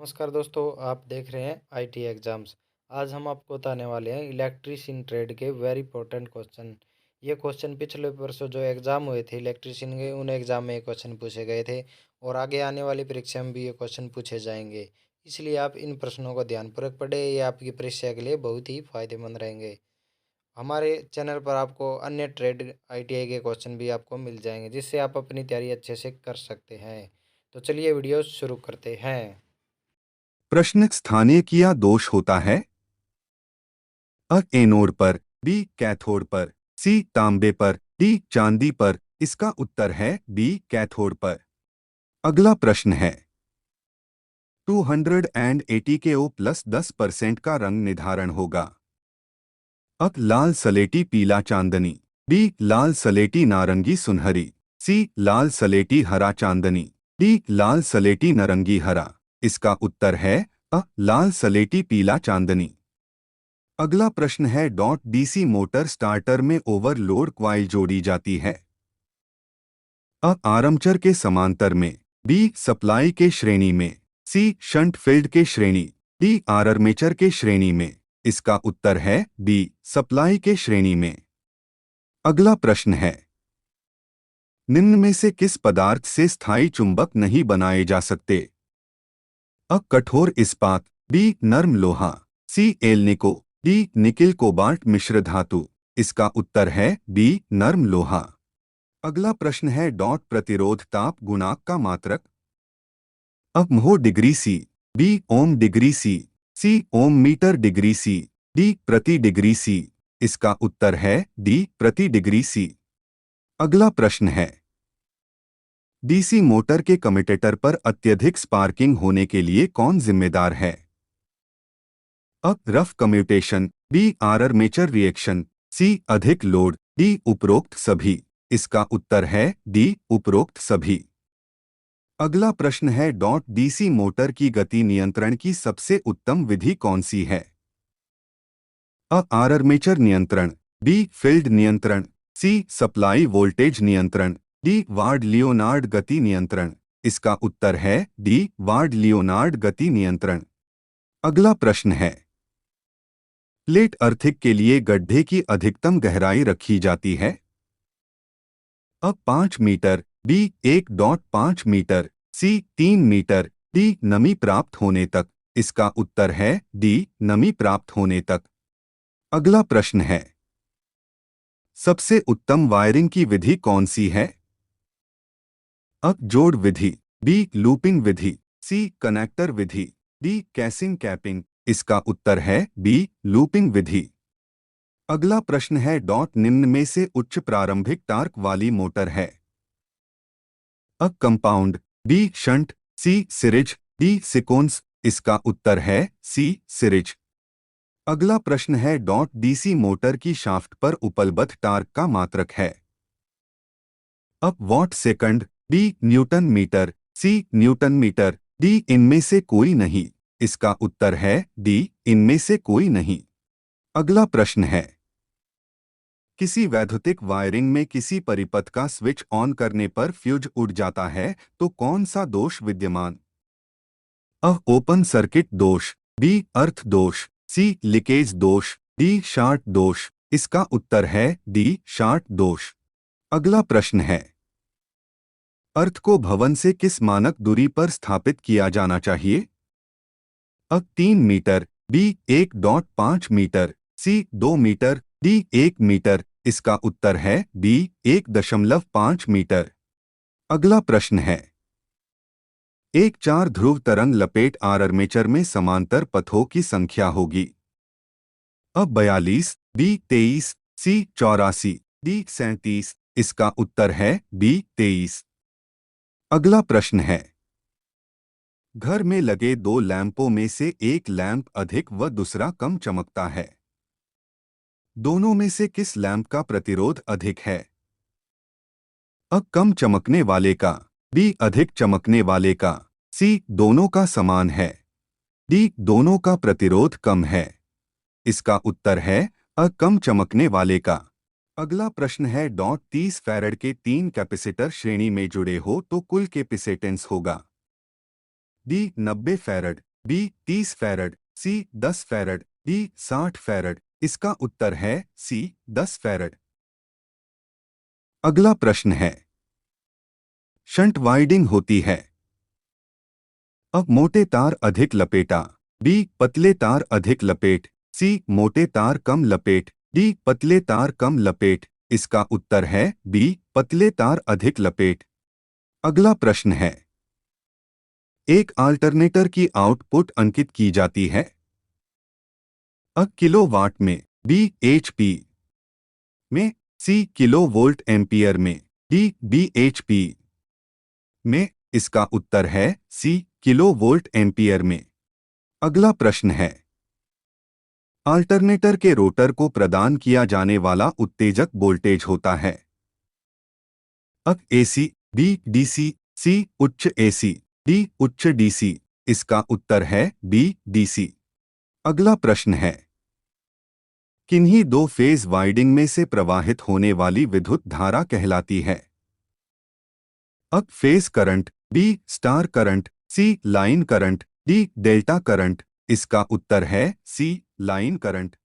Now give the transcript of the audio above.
नमस्कार दोस्तों, आप देख रहे हैं आईटी एग्जाम्स। आज हम आपको बताने वाले हैं इलेक्ट्रीशियन ट्रेड के वेरी इंपॉर्टेंट क्वेश्चन। ये क्वेश्चन पिछले वर्षों जो एग्ज़ाम हुए थे इलेक्ट्रीशियन के, उन एग्ज़ाम में ये क्वेश्चन पूछे गए थे और आगे आने वाली परीक्षा में भी ये क्वेश्चन पूछे जाएंगे। इसलिए आप इन प्रश्नों को ध्यानपूर्वक पढ़े, ये आपकी परीक्षा के लिए बहुत ही फायदेमंद रहेंगे। हमारे चैनल पर आपको अन्य ट्रेड आईटीआई के क्वेश्चन भी आपको मिल जाएंगे, जिससे आप अपनी तैयारी अच्छे से कर सकते हैं। तो चलिए वीडियो शुरू करते हैं। प्रश्न स्थानीय किया दोष होता है। अ एनोड पर, बी कैथोड पर, सी तांबे पर, डी चांदी पर। इसका उत्तर है बी कैथोड पर। अगला प्रश्न है 280 के ओ प्लस 10% का रंग निर्धारण होगा। अ लाल सलेटी पीला चांदनी, बी लाल सलेटी नारंगी सुनहरी, सी लाल सलेटी हरा चांदनी, डी लाल सलेटी नारंगी हरा। इसका उत्तर है लाल सलेटी पीला चांदनी। अगला प्रश्न है डीसी मोटर स्टार्टर में ओवरलोड क्वाइल जोड़ी जाती है। आर्मचर के समांतर में, बी सप्लाई के श्रेणी में, सी शंट फील्ड के श्रेणी, डी आर्मेचर के श्रेणी में। इसका उत्तर है बी सप्लाई के श्रेणी में। अगला प्रश्न है निम्न में से किस पदार्थ से स्थायी चुंबक नहीं बनाए जा सकते। कठोर इस्पात, बी नर्म लोहा, सी एल्निको, डी निकिल कोबाल्ट मिश्र धातु। इसका उत्तर है बी नर्म लोहा। अगला प्रश्न है प्रतिरोध ताप गुणांक का मात्रक। म्हो डिग्री सी, बी ओम डिग्री सी ओम मीटर डिग्री सी, डी प्रति डिग्री सी। इसका उत्तर है डी प्रति डिग्री सी। अगला प्रश्न है डीसी मोटर के कम्यूटेटर पर अत्यधिक स्पार्किंग होने के लिए कौन जिम्मेदार है। Rough commutation, B armature reaction, C अधिक लोड, डी उपरोक्त सभी। इसका उत्तर है डी उपरोक्त सभी। अगला प्रश्न है डीसी मोटर की गति नियंत्रण की सबसे उत्तम विधि कौन सी है। आर्मेचर नियंत्रण, बी फील्ड नियंत्रण, सी सप्लाई वोल्टेज नियंत्रण, डी वार्ड लियोनार्ड गति नियंत्रण। इसका उत्तर है डी वार्ड लियोनार्ड गति नियंत्रण। अगला प्रश्न है प्लेट अर्थिक के लिए गड्ढे की अधिकतम गहराई रखी जाती है। 5 मीटर, बी 1.5 मीटर, सी 3 मीटर, डी नमी प्राप्त होने तक। इसका उत्तर है डी नमी प्राप्त होने तक। अगला प्रश्न है सबसे उत्तम वायरिंग की विधि कौन सी है। जोड़ विधि, बी लूपिंग विधि, सी कनेक्टर विधि, डी कैसिंग कैपिंग। इसका उत्तर है बी लूपिंग विधि। अगला प्रश्न है निम्न में से उच्च प्रारंभिक टार्क वाली मोटर है। कंपाउंड, बी शंट, सी सीरीज, डी सीक्वेंस। इसका उत्तर है सी सीरीज। अगला प्रश्न है डीसी मोटर की शाफ्ट पर उपलब्ध टार्क का मात्रक है। Watt second, B newton metre, C newton metre, D इनमें से कोई नहीं। इसका उत्तर है डी इनमें से कोई नहीं। अगला प्रश्न है किसी वैद्युतिक वायरिंग में किसी परिपथ का स्विच ऑन करने पर फ्यूज उड़ जाता है तो कौन सा दोष विद्यमान। ओपन सर्किट दोष, बी अर्थ दोष, सी लीकेज दोष, डी शॉर्ट दोष। इसका उत्तर है डी शॉर्ट दोष। अगला प्रश्न है अर्थ को भवन से किस मानक दूरी पर स्थापित किया जाना चाहिए। 3 मीटर, बी 1.5 मीटर, सी 2 मीटर, डी 1 मीटर। इसका उत्तर है बी 1.5 मीटर। अगला प्रश्न है एक 4 ध्रुव तरंग लपेट आर्मेचर में समांतर पथों की संख्या होगी। 42, बी 23, सी 84, डी 37। इसका उत्तर है बी 23। अगला प्रश्न है घर में लगे दो लैंपों में से एक लैंप अधिक व दूसरा कम चमकता है। दोनों में से किस लैंप का प्रतिरोध अधिक है। कम चमकने वाले का, बी अधिक चमकने वाले का, सी दोनों का समान है, डी दोनों का प्रतिरोध कम है। इसका उत्तर है कम चमकने वाले का। अगला प्रश्न है 30 फैराड के 3 कैपेसिटर श्रेणी में जुड़े हो तो कुल कैपेसिटेंस होगा। डी 90 फैराड, बी 30 फैरड, सी 10 फैरड, डी 60 फैरड। इसका उत्तर है सी 10 फैरड। अगला प्रश्न है, शंट वाइंडिंग होती है। अब मोटे तार अधिक लपेटा, बी पतले तार अधिक लपेट, सी मोटे तार कम लपेट, डी पतले तार कम लपेट। इसका उत्तर है बी पतले तार अधिक लपेट। अगला प्रश्न है, एक अल्टरनेटर की आउटपुट अंकित की जाती है। अ किलोवाट में, बी एचपी में, सी किलो वोल्ट एम्पियर में, डी बीएचपी में। इसका उत्तर है सी किलो वोल्ट एम्पियर में। अगला प्रश्न है, अल्टरनेटर के रोटर को प्रदान किया जाने वाला उत्तेजक वोल्टेज होता है। अ एसी, बी डीसी, सी उच्च एसी, डी उच्च डीसी। इसका उत्तर है बी डीसी। अगला प्रश्न है, किन्हीं दो फेज वाइंडिंग में से प्रवाहित होने वाली विद्युत धारा कहलाती है। अ phase current, B star current, C line current, D delta current. इसका उत्तर है सी लाइन करंट।